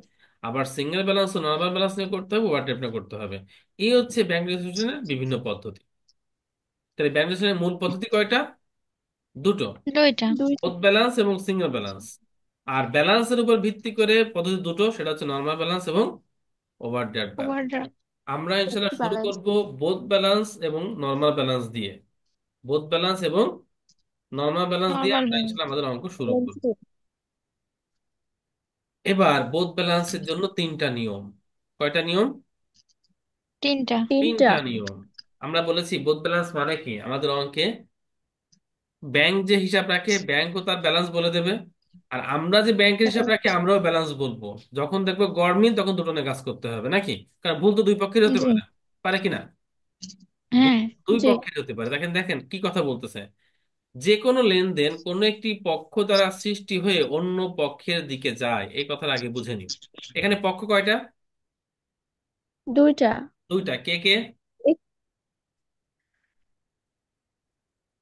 আবার সিঙ্গেল ব্যালেন্স ও নর্মাল ব্যালেন্স নিয়ে করতে হবে, ওভারড্রাফট নিয়ে করতে হবে। এই হচ্ছে ব্যাংক রেজিস্ট্রেশনের বিভিন্ন পদ্ধতি। তাহলে ব্যাংক রেজিস্ট্রেশনের মূল পদ্ধতি কয়টা? দুটো। দুইটা। দুইটা। বোথ ব্যালেন্স এবং সিঙ্গেল ব্যালেন্স। আর ব্যালেন্সের উপর ভিত্তি করে পদ্ধতি দুটো, সেটা হচ্ছে নর্মাল ব্যালেন্স এবং ওভারড্রাফট ব্যালেন্স। ওভারড্রাফট। আমরা ইনশাল্লাহ শুরু ব্যালেন্স। করব বোথ ব্যালেন্স এবং নর্মাল ব্যালেন্স দিয়ে। বোথ ব্যালেন্স এবং নর্মাল ব্যালেন্স দিয়ে নর্মাল আমরা ব্যালেন্স। ইনশাল্লাহ আমাদের অঙ্ক শুরু করব। এবার বোথ ব্যালেন্সের জন্য তিনটা নিয়ম। কয়টা নিয়ম? তিনটা। তিনটা। তিনটা নিয়ম। আমরা বলেছি বোথ ব্যালেন্স মানে কি আমাদের অঙ্কে, ব্যাংক যে হিসাব রাখে ব্যাংকও তার ব্যালেন্স বলে দেবে, আর আমরা যে ব্যাংকের হিসাব রাখি আমরাও ব্যালেন্স বলবো। যখন দেখবো গরমিল তখন দুটো নিয়ে কাজ করতে হবে নাকি? কারণ ভুল তো দুই পক্ষের হতে জি। পারে, পারে কিনা? ভুল হ্যাঁ। দুই জি। পক্ষের হতে পারে। দেখেন দেখেন কি কথা বলতেছে, যে কোনো লেনদেন কোনো একটি পক্ষ দ্বারা সৃষ্টি হয়ে অন্য পক্ষের দিকে যায়, এই কথার আগে বুঝে নিই। এখানে পক্ষ কয়টা? দুইটা। দুইটা। কে কে? এক-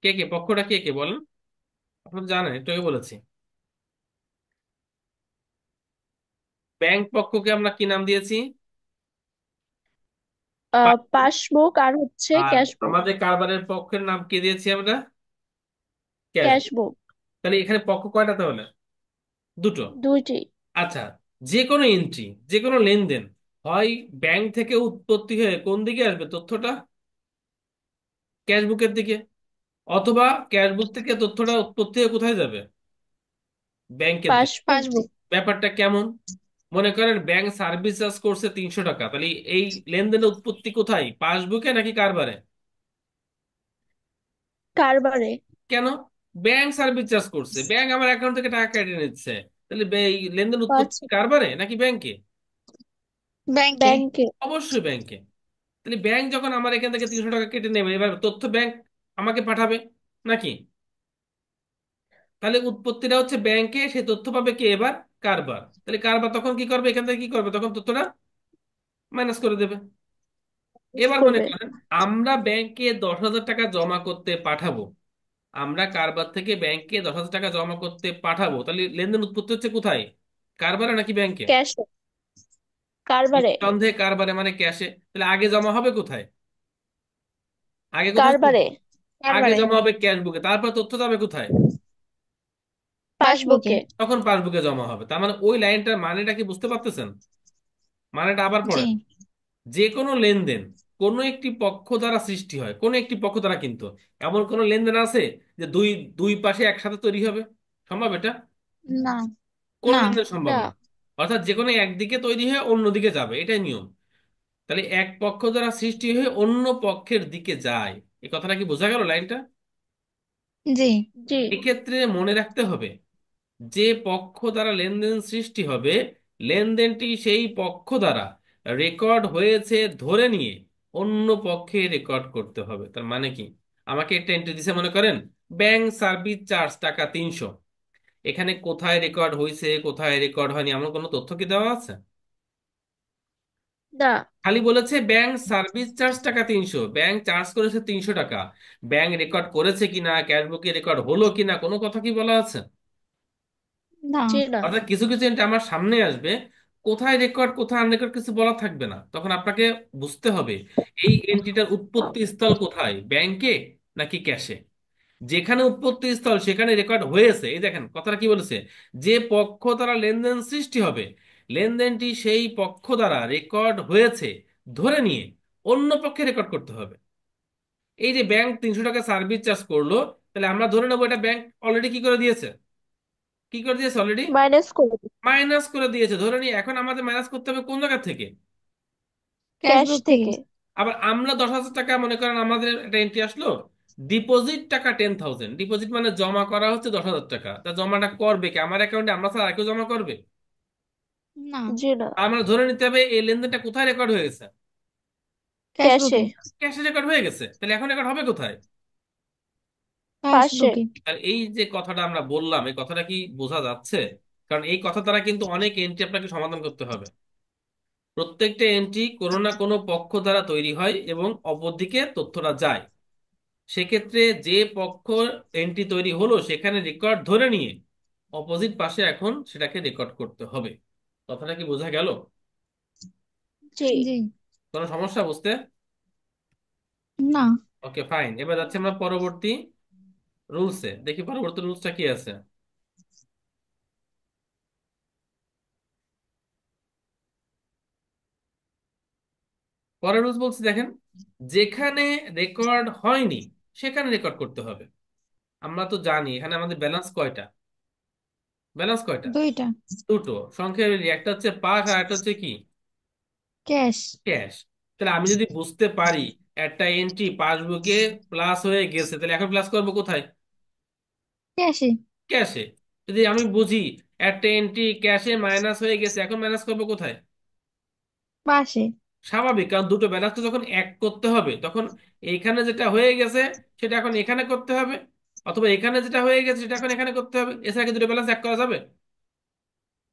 কে কে পক্ষটা কে কে বলেন? আপনারা জানেন, একটু আগে বলেছি। ব্যাংক পক্ষকে আমরা কি নাম দিয়েছি? পাসবুক আর হচ্ছে আর ক্যাশবুক। আমাদের কারবারের পক্ষের নাম কি দিয়েছি আমরা? ক্যাশ। ক্যাশবুক। তাহলে এখানে পক্ষ কয়টা তাহলে? দুটো। দুইটি। আচ্ছা, যে কোনো এন্ট্রি, যে কোনো লেনদেন হয় ব্যাংক থেকে উৎপত্তি হয়ে কোন দিকে আসবে তথ্যটা? ক্যাশ বুকের দিকে। অথবা ক্যাশ বুক থেকে তথ্যটা উৎপত্তি হয়ে কোথায় যাবে? ব্যাংকের দিকে। পাসবুক। পাসবুক। ব্যাপারটা কেমন? মনে করেন ব্যাংক সার্ভিস চার্জ করছে 300 টাকা, তাহলে এই লেনদেনের উৎপত্তি কোথায়, পাসবুকে নাকি কারবারে? কারবারে। কেন? ব্যাংক সার্ভিস চার্জ করছে, ব্যাংক আমার অ্যাকাউন্ট থেকে টাকা কেটে নিচ্ছে, তাহলে এই লেনদেন উৎপত্তি আচ্ছা। কারবারে নাকি ব্যাংকে? ব্যাংকে। ব্যাংকে। অবশ্যই ব্যাংকে। তাহলে ব্যাংক যখন আমার এখান থেকে 300 টাকা কেটে নেবে, এবার তথ্য ব্যাংক আমাকে পাঠাবে নাকি? তাহলে উৎপত্তিটা হচ্ছে ব্যাংকে, সে তথ্য পাবে কে এবার? কারবার। তাহলে কারবার তখন কি করবে, এখান থেকে কি করবে, তখন তথ্যটা মাইনাস করে দেবে। এবার মনে করবে। করেন আমরা ব্যাংকে 10,000 টাকা জমা করতে পাঠাবো, আমরা কারবার থেকে ব্যাংকে 10,000 টাকা জমা করতে পাঠাবো, তাহলে লেনদেন উৎপত্তি হচ্ছে কোথায়, কারবারে নাকি ব্যাংকে? ক্যাশে। কারবারে। নিঃসন্দেহে কারবারে, মানে ক্যাশে। তাহলে আগে জমা হবে কোথায়? আগে কোথায় জমা কারবারে। হবে? আগে কারবারে। জমা হবে ক্যাশ বুকে, তারপর তথ্য যাবে কোথায়? পাসবুকে। পাসবুকে। তখন পাসবুকে জমা হবে। তার মানে ওই লাইনটার মানেটা কি বুঝতে পারতেছেন? মানেটা আবার জি। পড়েন। যে কোনো লেনদেন কোনো একটি পক্ষ দ্বারা সৃষ্টি হয়, কোনো একটি পক্ষ দ্বারা, কিন্তু এমন কোনো লেনদেন আছে যে দুই দুই পাশে একসাথে তৈরি হবে? সম্ভব এটা? না। কোন না। লেনদেন সম্ভব না। না। অর্থাৎ যে কোনো একদিকে তৈরি হয়ে অন্যদিকে যাবে, এটাই নিয়ম। তাহলে এক পক্ষ দ্বারা সৃষ্টি হয়ে অন্য পক্ষের দিকে যায়, এই কথাটা কি বোঝা গেল লাইনটা? জি। জি। এক্ষেত্রে মনে রাখতে হবে, যে পক্ষ দ্বারা লেনদেন সৃষ্টি হবে, লেনদেনটি সেই পক্ষ দ্বারা রেকর্ড হয়েছে ধরে নিয়ে অন্য পক্ষে রেকর্ড করতে হবে। তার মানে কি, আমাকে একটা এন্ট্রি দিছে মনে করেন, ব্যাংক সার্ভিস চার্জ টাকা 300, এখানে কোথায় রেকর্ড হয়েছে কোথায় রেকর্ড হয়নি এমন কোনো তথ্য কি দেওয়া আছে? না। খালি বলেছে ব্যাংক সার্ভিস চার্জ টাকা 300, ব্যাংক চার্জ করেছে 300 টাকা। ব্যাংক রেকর্ড করেছে কিনা, ক্যাশ বুকে রেকর্ড হলো কিনা, কোনো কথা কি বলা আছে? না। জি না। অর্থাৎ কিছু কিছু এন্ট্রি আমার সামনে আসবে, কোথায় রেকর্ড কোথায় আনরেকর্ড কিছু বলা থাকবে না, তখন আপনাকে বুঝতে হবে এই এন্ট্রিটার উৎপত্তি স্থল কোথায়, ব্যাংকে নাকি ক্যাশে। যেখানে উৎপত্তি স্থল সেখানে রেকর্ড হয়েছে, এই দেখেন কথাটা কি বলেছে, যে পক্ষ দ্বারা লেনদেন সৃষ্টি হবে, লেনদেনটি সেই পক্ষ দ্বারা রেকর্ড হয়েছে ধরে নিয়ে অন্য পক্ষে রেকর্ড করতে হবে। এই যে ব্যাংক 300 টাকা সার্ভিস চার্জ করলো, তাহলে আমরা ধরে নেবো এটা ব্যাংক অলরেডি কি করে দিয়েছে, কি করে দিয়েছে অলরেডি, মাইনাস করে দিই। মাইনাস করে দিয়েছে ধরে নিয়ে। এখন আমাদের মাইনাস করতে হবে কোন জায়গা থেকে? ক্যাশ ফেসবুক থেকে। থেকে। আবার আমরা 10,000 টাকা, মনে করেন আমাদের একটা এন্ট্রি আসলো, ডিপোজিট টাকা 10,000, ডিপোজিট মানে জমা করা হচ্ছে 10,000 টাকা, তা জমাটা করবে কি আমার অ্যাকাউন্টে, আমরা স্যার আর কেউ জমা করবে? না। জি না। তার মানে ধরে নিতে হবে এই লেনদেনটা কোথায় রেকর্ড হয়ে গেছে, ক্যাশে। ফেসবুকে। ক্যাশে রেকর্ড হয়ে গেছে। তাহলে এখন রেকর্ড হবে কোথায়? পাশে। পাসবুকে। আর এই যে কথাটা আমরা বললাম, এই কথাটা কি বোঝা যাচ্ছে? কারণ এই কথা দ্বারা কিন্তু অনেক এন্ট্রি আপনাকে সমাধান করতে হবে। প্রত্যেকটা এন্ট্রি কোনো না কোনো পক্ষ দ্বারা তৈরি হয় এবং অপরদিকে তথ্যটা যায়। সেক্ষেত্রে যে পক্ষ এন্ট্রি তৈরি হলো সেখানে রেকর্ড ধরে নিয়ে অপোজিট পাশে এখন সেটাকে রেকর্ড করতে হবে। কথাটা কি বোঝা গেল? জি। জি। কোনো সমস্যা বুঝতে? না। ওকে ফাইন, এবার যাচ্ছি আমরা পরবর্তী রুলসে, দেখি পরবর্তী রুলসটা কি আছে। পরের রুলস বলছি দেখেন, যেখানে রেকর্ড হয়নি সেখানে রেকর্ড করতে হবে। আমরা তো জানি এখানে আমাদের ব্যালেন্স কয়টা, ব্যালেন্স কয়টা? দুইটা। দুটো সংখ্যা, একটা হচ্ছে পাস আর একটা হচ্ছে কি, ক্যাশ। ক্যাশ। তাহলে আমি যদি বুঝতে পারি একটা এন্ট্রি পাসবুকে প্লাস হয়ে গেছে, তাহলে এখন প্লাস করবো কোথায়? ক্যাশে। ক্যাশে। যদি আমি বুঝি একটা এন্ট্রি ক্যাশে মাইনাস হয়ে গেছে, এখন মাইনাস করবো কোথায়? পাশে। স্বাভাবিক, কারণ দুটো ব্যালেন্স তো যখন এক করতে হবে তখন এইখানে যেটা হয়ে গেছে সেটা এখন এখানে করতে হবে, অথবা এখানে যেটা হয়ে গেছে সেটা এখন এখানে করতে হবে। এছাড়া কি দুটো ব্যালেন্স এক করা যাবে?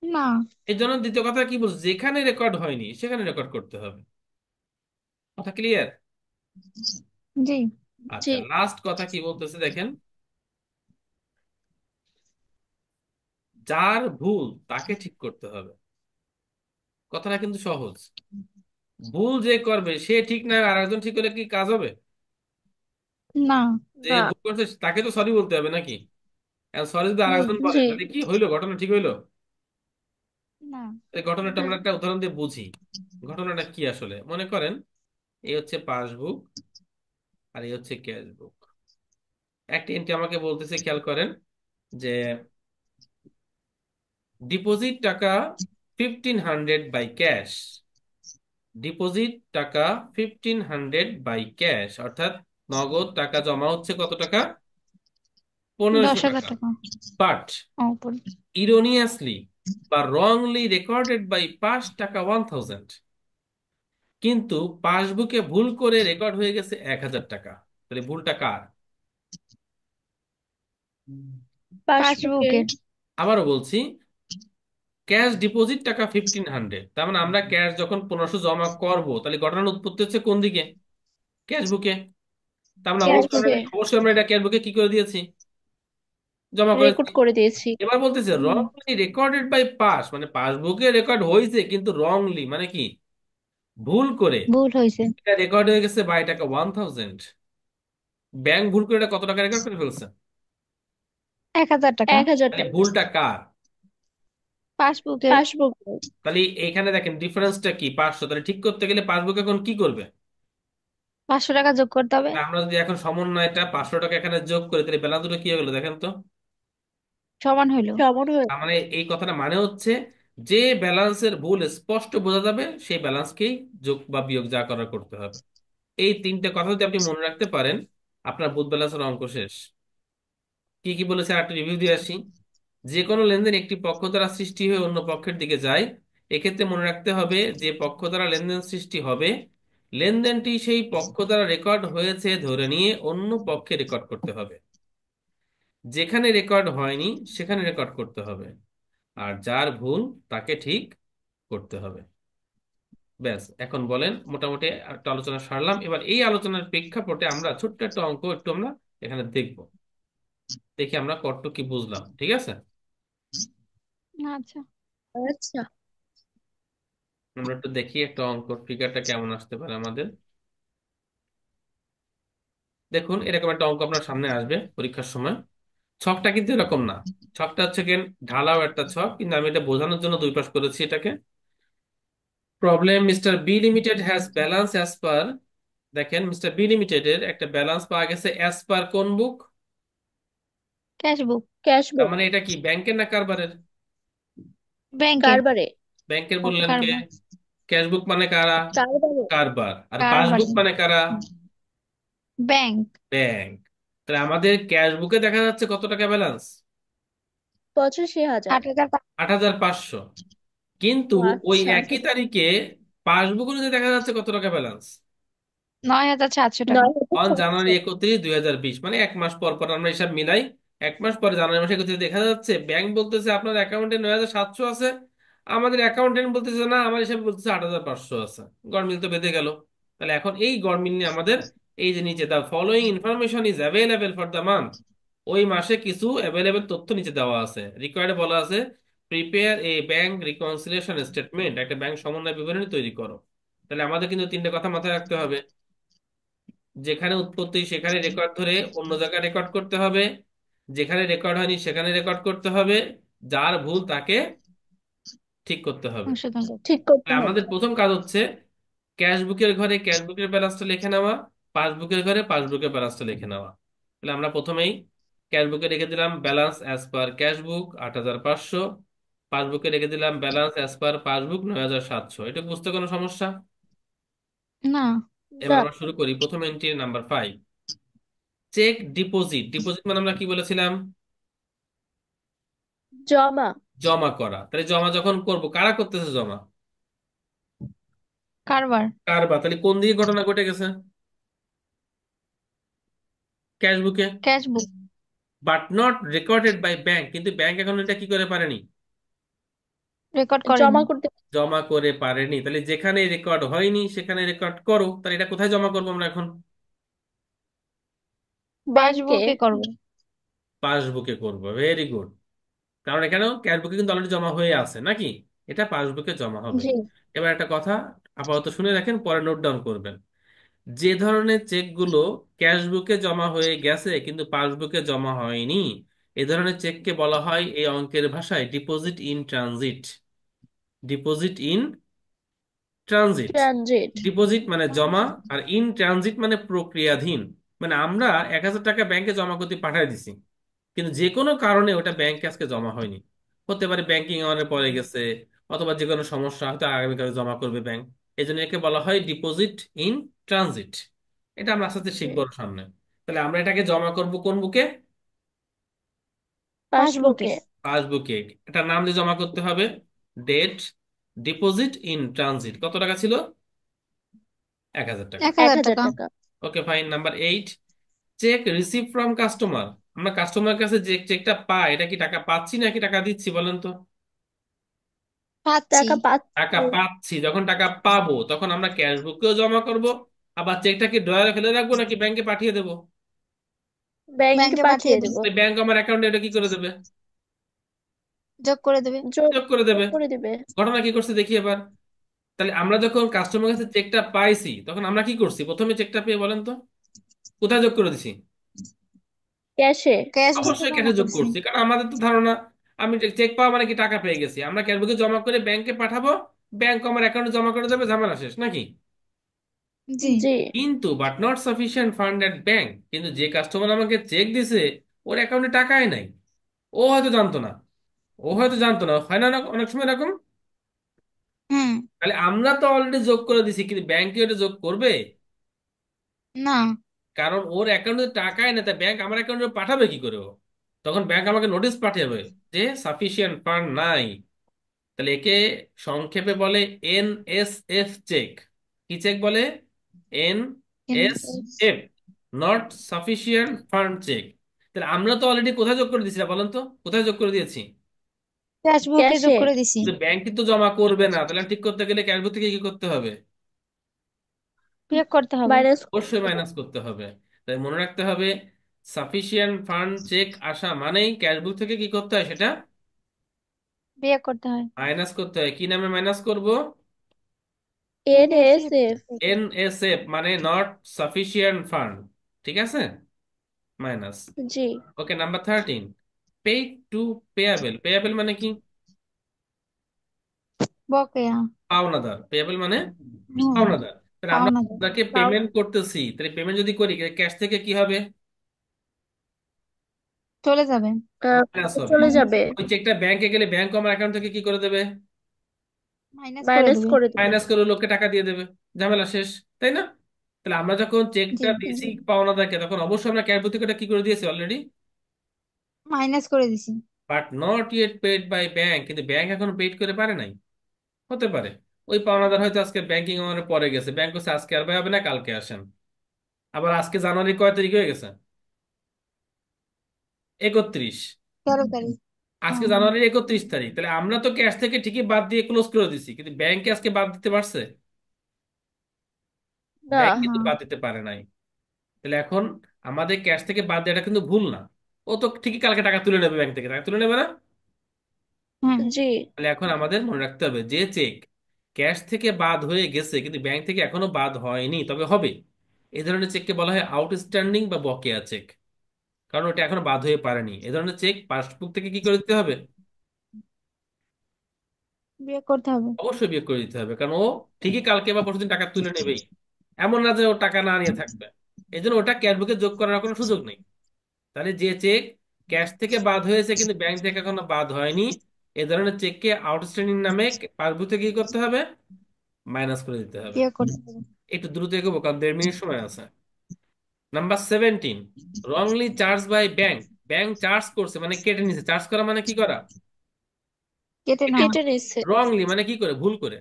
না। এই জন্য দ্বিতীয় কথা কি বলছে, যেখানে রেকর্ড হয়নি সেখানে রেকর্ড করতে হবে। কথা ক্লিয়ার? জি। জি। আচ্ছা, লাস্ট কথা কি বলতেছে দেখেন, যার ভুল তাকে ঠিক করতে হবে। কথাটা কিন্তু সহজ। ভুল যে করবে সে ঠিক না, আর একজন ঠিক হলে কি কাজ হবে? না। যে না। ভুল করছে তাকে তো সরি বলতে হবে নাকি? সরি যদি আর জি। একজন বলে জি। তাহলে কি হইলো, ঘটনা ঠিক হইলো? না। এই ঘটনাটা না। আমরা একটা উদাহরণ দিয়ে বুঝি। ঘটনাটা কি আসলে, মনে করেন এই হচ্ছে পাসবুক আর এই হচ্ছে ক্যাশ বুক। একটা এন্ট্রি আমাকে বলতেছে, খেয়াল করেন, যে ডিপোজিট টাকা 1500 বাই ক্যাশ। ডিপোজিট টাকা 1500 বাই ক্যাশ, অর্থাৎ নগদ টাকা জমা হচ্ছে কত টাকা? দশ 1500 হাজার টাকা। টাকা বাট উপরে। ইরোনিয়াসলি বা রংলি রেকর্ডেড বাই পাস টাকা 1000, কিন্তু পাসবুকে ভুল করে রেকর্ড হয়ে গেছে 1000 টাকা। তাহলে ভুলটা কার? পাসবুকের। পাসবুকের। আবারও বলছি, ক্যাশ ডিপোজিট টাকা 1500, তার মানে আমরা ক্যাশ যখন 1500 জমা করব, তাহলে ঘটনার উৎপত্তি হচ্ছে কোন দিকে? ক্যাশ বুকে। তার মানে অবশ্যই আমরা ক্যাশবুকে অবশ্যই আমরা এটা ক্যাশ বুকে কি করে দিয়েছি? জমা করেছি। রেকর্ড করে দিয়েছি। এবার বলতেছে হুম। রংলি রেকর্ডেড বাই পাস, মানে পাসবুকে রেকর্ড হয়েছে কিন্তু রংলি মানে কি, ভুল করে ভুল হয়েছে। এটা রেকর্ড হয়ে গেছে বাই টাকা 1000। ব্যাংক ভুল করে এটা কত টাকা রেকর্ড করে ফেলছে? 1,000 টাকা। 1000 তাহলে টাকা ভুলটা কার? পাসবুকের। পাসবুকের। তাহলে এইখানে দেখেন ডিফারেন্সটা কি, 500। তাহলে ঠিক করতে গেলে পাসবুক এখন কি করবে? 500 টাকা যোগ করতে হবে। না, আমরা যদি এখন সমন্বয়টা 500 টাকা এখানে যোগ করি তাহলে ব্যালেন্স দুটো কি হয়ে গেলো দেখেন তো। সমান হইলো। সমান হয়ে। তার মানে এই কথাটা মানে হচ্ছে, যে ব্যালেন্সের ভুল স্পষ্ট বোঝা যাবে সেই ব্যালেন্সকেই যোগ বা বিয়োগ যা করার করতে হবে। এই তিনটে কথা যদি আপনি মনে রাখতে পারেন, আপনার বুথ ব্যালেন্সের অঙ্ক শেষ। কি কি বলেছে আর একটা রিভিউ দিয়ে আসি। যে কোনো লেনদেন একটি পক্ষ দ্বারা সৃষ্টি হয়ে অন্য পক্ষের দিকে যায়। এক্ষেত্রে মনে রাখতে হবে যে পক্ষ দ্বারা লেনদেন সৃষ্টি হবে, লেনদেনটি সেই পক্ষ দ্বারা রেকর্ড হয়েছে ধরে নিয়ে অন্য পক্ষে রেকর্ড করতে হবে। যেখানে রেকর্ড হয়নি সেখানে রেকর্ড করতে হবে, আর যার ভুল তাকে ঠিক করতে হবে। ব্যাস, এখন বলেন, মোটামুটি একটা আলোচনা সারলাম। এবার এই আলোচনার প্রেক্ষাপটে আমরা ছোট্ট একটা অঙ্ক একটু আমরা এখানে দেখব, দেখি আমরা কতটুকু কি বুঝলাম, ঠিক আছে? আচ্ছা। আচ্ছা। আমরা একটু দেখি একটা অঙ্ক ফিগারটা কেমন আসতে পারে আমাদের। দেখুন, এরকম একটা অঙ্ক আপনার সামনে আসবে পরীক্ষার সময়। ছকটা কিন্তু এরকম না, ছকটা হচ্ছে কি, ঢালাও একটা ছক, কিন্তু আমি এটা বোঝানোর জন্য দুই পাশ করেছি এটাকে। Problem, mister B limited has balance as per. দেখেন মিস্টার বি লিমিটেডের একটা ব্যালেন্স পাওয়া গেছে অ্যাজ পার কোন বুক? ক্যাশবুক। তার ক্যাশবুক। মানে এটা কি ব্যাংকের না কারবারের? ব্যাংকের। কারবারে। ব্যাংকের বললেন কে? কারবার। ক্যাশবুক মানে কারা? কারবারে। কারবার। আর পাসবুক কারবারি। মানে কারা? ব্যাংক। ব্যাংক। তাহলে আমাদের ক্যাশ বুকে দেখা যাচ্ছে কত টাকা ব্যালেন্স? 85,000। 8,000। 8500। কিন্তু ও ওই আচ্ছা। একই তারিখে পাসবুক অনুযায়ী দেখা যাচ্ছে কত টাকা ব্যালেন্স? 9,700 টাকা। 1 জানুয়ারি 31, 2020, মানে 1 মাস পর পর আমরা হিসাব মিলাই। 1 মাস পরে জানুয়ারি 31 দেখা যাচ্ছে ব্যাংক বলতেছে আপনার অ্যাকাউন্টে 9700 আছে, আমাদের অ্যাকাউন্টেন্ট বলতেছে না, আমার হিসাবে বলতেছে 8500 আছে। গড়মিল তো বেঁধে গেল। তাহলে এখন এই গড়মিল নিয়ে আমাদের, এই যে নিচে the following information is available for the month, ওই মাসে কিছু অ্যাভেলেবেল তথ্য নিচে দেওয়া আছে। রিকোয়ার্ডে বলা আছে prepare a bank reconciliation statement, একটা ব্যাংক সমন্বয় বিবরণী তৈরি করো। তাহলে আমাদের কিন্তু তিনটে কথা মাথায় রাখতে হবে। যেখানে উৎপত্তি সেখানে রেকর্ড ধরে অন্য জায়গায় রেকর্ড করতে হবে, যেখানে রেকর্ড হয়নি সেখানে রেকর্ড করতে হবে, যার ভুল তাকে ঠিক করতে হবে। সংশোধন করতে ঠিক হবে। করতে তাহলে হবে। আমাদের প্রথম কাজ হচ্ছে ক্যাশবুকের ঘরে ক্যাশবুকের ব্যালেন্সটা লিখে নেওয়া, পাসবুকের ঘরে পাসবুকের ব্যালেন্সটা লিখে নেওয়া। তাহলে আমরা প্রথমেই ক্যাশবুকে রেখে দিলাম ব্যালেন্স অ্যাজ পার ক্যাশবুক 8,500, পাসবুকে রেখে দিলাম ব্যালেন্স অ্যাজ পার পাসবুক 9,700। এটা বুঝতে কোনো সমস্যা? না। এবার না। আমরা শুরু করি। প্রথম entry number 5, cheque deposit. Deposit মানে আমরা কি বলেছিলাম? জমা। জমা করা। তাহলে জমা যখন করব, কারা করতেছে জমা? কারবার। কারবা। তাহলে কোন দিকে ঘটনা ঘটে গেছে? ক্যাশবুকে। Cash book. But not recorded by bank, কিন্তু ব্যাংক এখন এটা কি করে পারেনি? রেকর্ড করেনি। জমা করতে। জমা করে পারেনি। তাহলে যেখানে রেকর্ড হয়নি সেখানে রেকর্ড করো। তাহলে এটা কোথায় জমা করবো আমরা এখন? ব্যাংকে। পাসবুকে করব। পাসবুকে করব। Very good. কারণ এখানেও ক্যাশবুকে কিন্তু অলরেডি জমা হয়ে আছে নাকি? এটা পাসবুকে জমা হবে। জি। এবার একটা কথা আপাতত শুনে রাখেন, পরে নোট ডাউন করবেন। যে ধরনের চেকগুলো ক্যাশবুকে জমা হয়ে গেছে কিন্তু পাসবুকে জমা হয়নি, এ ধরনের চেককে বলা হয় এই অঙ্কের ভাষায় deposit in transit. Deposit in transit. Transit. Deposit মানে জমা, আর ইন ট্রানজিট মানে প্রক্রিয়াধীন। মানে আমরা 1,000 টাকা ব্যাংকে জমা করতে পাঠিয়ে দিছি, কিন্তু যে কোনো কারণে ওটা ব্যাংকে আজকে জমা হয়নি। হতে পারে ব্যাংকিং আওয়ারে পরে গেছে, অথবা যে কোনো সমস্যা, হয়তো আগামীকাল জমা করবে ব্যাংক। এই জন্য একে বলা হয় ডিপোজিট ইন ট্রানজিট। এটা আমরা আস্তে আস্তে জি। শিখবো ওর সামনে। তাহলে আমরা এটাকে জমা করব কোন বুকে? পাসবুকে। পাসবুকে। পাসবুকে। এটা নাম দিয়ে জমা করতে হবে। Date deposit in transit. কত টাকা ছিল? 1,000 টাকা। এক এক হাজার হাজার টাকা টাকা okay fine. Number 8, cheque receive from customer. আমরা কাস্টমার কাছে যে চেকটা পাই, এটা কি টাকা পাচ্ছি নাকি টাকা দিচ্ছি বলেন তো? পাচ্ছি। টাকা টাকা পাচ্ছে। পাচ্ছি। যখন টাকা পাবো তখন আমরা ক্যাশ বুকেও জমা করব। আবার চেকটা কি ড্রয়ারে ফেলে রাখবো নাকি ব্যাংকে পাঠিয়ে দেবো? ব্যাংকে ব্যাংকে পাঠিয়ে পাঠিয়ে দেব। দেব। ব্যাংক আমার অ্যাকাউন্টে এটা কি করে দেবে? যোগ করে দেবে। যোগ যোগ করে দেবে। করে দিবে। ঘটনা কি করছে দেখি এবার। তাহলে আমরা যখন কাস্টমার কাছে চেকটা পাইছি তখন আমরা কি করছি? প্রথমে চেকটা পেয়ে বলেন তো কোথায় যোগ করে দিছি? ক্যাশে। ক্যাশ বুকে অবশ্যই জমা ক্যাশে যোগ করছি। করছি, কারণ আমাদের তো ধারণা আমি চেক পাওয়া মানে কি টাকা পেয়ে গেছি। আমরা ক্যাশ বুকে জমা করে ব্যাংকে পাঠাবো, ব্যাংক আমার অ্যাকাউন্টে জমা করে দেবে, ঝামেলা শেষ নাকি? জি। জি। কিন্তু but not sufficient fund at bank, কিন্তু যে কাস্টমার আমাকে চেক দিছে ওর অ্যাকাউন্টে টাকাই নাই। ও হয়তো জানতো না। ও হয়তো জানতো না, হয় না অনেক সময় এরকম। হুম। তাহলে আমরা তো অলরেডি যোগ করে দিছি, কিন্তু ব্যাংকে এটা যোগ করবে? না। কারণ ওর অ্যাকাউন্টে টাকাই না, তাই ব্যাংক আমার অ্যাকাউন্টে পাঠাবে কি করে ও? তখন ব্যাংক আমাকে নোটিশ পাঠাবে যে সাফিসিয়েন্ট ফান্ড নাই। তাহলে একে সংক্ষেপে বলে NSF চেক। কি চেক বলে? NS NSF, not sufficient fund cheque. তাহলে আমরা তো অলরেডি কোথায় যোগ করে দিয়েছি বলেন তো? কোথায় যোগ করে দিয়েছি? ক্যাশ বুকে যোগ ক্যাশে। করে দিছি। কিন্তু ব্যাংক কিন্তু জমা করবে না। তাহলে ঠিক করতে গেলে ক্যাশবুক থেকে কি করতে হবে? বিয়োগ করতে হবে। মাইনাস অবশ্যই করতে মাইনাস হবে। করতে হবে। তাই মনে রাখতে হবে সাফিসিয়েন্ট ফান্ড চেক আসা মানেই ক্যাশবুক থেকে কি করতে হয় সেটা বিয়োগ করতে হয়। মাইনাস করতে হয়। কি নামে মাইনাস করব? NSF। NSF। NSF মানে নট সাফিসিয়েন্ট ফান্ড। ঠিক আছে, মাইনাস। জি। Okay number 13, paid to payable. Payable মানে কি? বকেয়া। পাওনাদার। পেয়াবেল মানে হুম। পাওনাদার। তাহলে আমরা পাওনা দাও। তাকে পেমেন্ট করতেছি, তাহলে পেমেন্ট যদি করি ক্যাশ থেকে কি হবে? চলে যাবে। আহ, মাইনাস হবে। চলে যাবে। ওই চেকটা ব্যাংকে গেলে ব্যাংক আমার অ্যাকাউন্ট থেকে কি করে দেবে? মাইনাস করে মাইনাস দেবে। করে দিবে। মাইনাস করে লোককে টাকা দিয়ে দেবে, ঝামেলা শেষ। তাই না? তাহলে আমরা যখন জি। চেকটা দিয়েছি পাওনাদারকে তখন অবশ্যই আমরা ক্যাশ থেকে কি করে দিয়েছি অলরেডি? মাইনাস করে দিছি। But not yet paid by bank, কিন্তু ব্যাংক এখন পেড করে পারে নাই। হতে পারে ওই পাওনাদার হয়তো আজকে ব্যাংকিং আমার পরে গেছে, ব্যাংক হচ্ছে আজকে আর ভাই হবে না, কালকে আসেন। আবার আজকে জানুয়ারি কয় তারিখ হয়ে গেছে? 31। 13 তারিখ। আজকে হুম। জানুয়ারির 31 তারিখ। তাহলে আমরা তো ক্যাশ থেকে ঠিকই বাদ দিয়ে ক্লোজ করে দিছি, কিন্তু ব্যাংকে আজকে বাদ দিতে পারছে? না। ব্যাংক কিন্তু না। বাদ দিতে পারে নাই। তাহলে এখন আমাদের ক্যাশ থেকে বাদ দেওয়াটা কিন্তু ভুল না। ও তো ঠিকই কালকে টাকা তুলে নেবে ব্যাংক থেকে, টাকা তুলে নেবে না? হ্যাঁ, জি। তাহলে এখন আমাদের মনে রাখতে হবে যে চেক ক্যাশ থেকে বাদ হয়ে গেছে কিন্তু ব্যাংক থেকে এখনো বাদ হয়নি তবে হবে, এই ধরনের চেককে বলা হয় আউটস্ট্যান্ডিং বা বকেয়া চেক। কারণ ওটা এখনো বাদ হয়ে পারেনি, এই ধরনের চেক পাসবুক থেকে কি করে দিতে হবে? বিয়ে করতে হবে। অবশ্যই বিয়োগ করে দিতে হবে, কারণ ও ঠিকই কালকে বা পরশুদিন টাকা তুলে নেবেই, এমন না যে ও টাকা না নিয়ে থাকবে। এই জন্য ওটা ক্যাশ বুকে যোগ করার কোনো সুযোগ নেই। তাহলে যে চেক ক্যাশ থেকে বাদ হয়েছে কিন্তু ব্যাংক থেকে এখনো বাদ হয়নি, এ ধরনের চেককে আউটস্ট্যান্ডিং নামে পাসবুক থেকে কি করতে হবে? মাইনাস করে দিতে হবে। বিয়ে করতে হবে। একটু দ্রুত এগোবো কারণ 1.5 মিনিট সময় আছে। Number 17, wrongly charge by bank. Bank charge করছে মানে কেটে নিছে, চার্জ করা মানে কি করা? কেটে নেওয়া। কেটে নিচ্ছে। রংলি মানে কি করে? ভুল করে,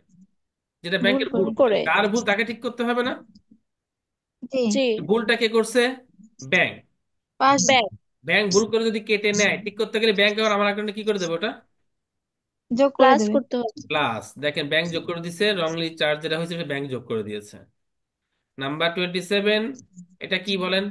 যেটা ভুল ব্যাংকের ভুল। করে। করে। কার ভুল তাকে ঠিক করতে হবে না? জি। জি। ভুলটা কে করছে? ব্যাংক। পাস। ব্যাংক। ব্যাংক ভুল করে যদি কেটে নেয়, ঠিক করতে গেলে ব্যাংক আবার আমার অ্যাকাউন্টে কি করে দেবে ওটা? যোগ করে প্লাস দেবে। করতে হবে। প্লাস। দেখেন ব্যাংক যোগ করে দিছে, রংলি চার্জ যেটা হয়েছে সেটা ব্যাংক যোগ করে দিয়েছে। নাম্বার 27, এটা কি বলেন?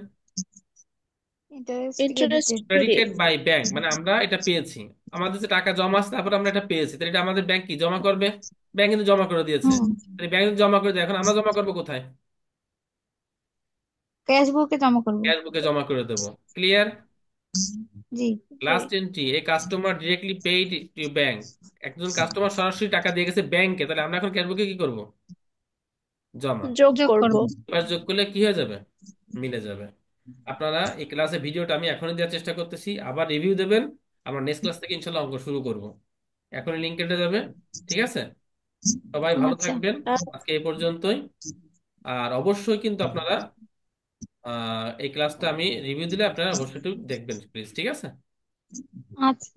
Interest interest credited. Free. Credited by bank, মানে আমরা এটা পেয়েছি, আমাদের যে টাকা জমা আছে তারপর আমরা এটা পেয়েছি, তাহলে এটা আমাদের ব্যাংক কি জমা করবে? ব্যাংক কিন্তু জমা করে দিয়েছে। হুম। তাহলে ব্যাংক যদি জমা করে দেয়, এখন আমরা জমা করবো কোথায়? ক্যাশ বুকে জমা করবো। ক্যাশ বুকে জমা করে দেবো। Clear? G. G. Last entry, A customer directly paid to bank. একজন কাস্টমার সরাসরি টাকা দিয়ে গেছে ব্যাংকে, তাহলে আমরা এখন ক্যাশ বুকে কি করব? জমা। যোগ যোগ করব। করবো। এবার যোগ করলে কি হয়ে যাবে? মিলে যাবে। আপনারা এই ক্লাসে ভিডিওটা আমি এখনই দেওয়ার চেষ্টা করতেছি, আবার রিভিউ দেবেন। আমরা নেক্সট ক্লাস থেকে ইনশাল্লাহ অঙ্ক শুরু করব। এখনই লিঙ্ক কেটে যাবে। ঠিক আছে? সবাই ভালো আচ্ছা। থাকবেন। আজকে এই পর্যন্তই। আর অবশ্যই কিন্তু আপনারা এই ক্লাসটা আমি রিভিউ দিলে আপনারা অবশ্যই একটু দেখবেন প্লিজ। ঠিক আছে? আচ্ছা।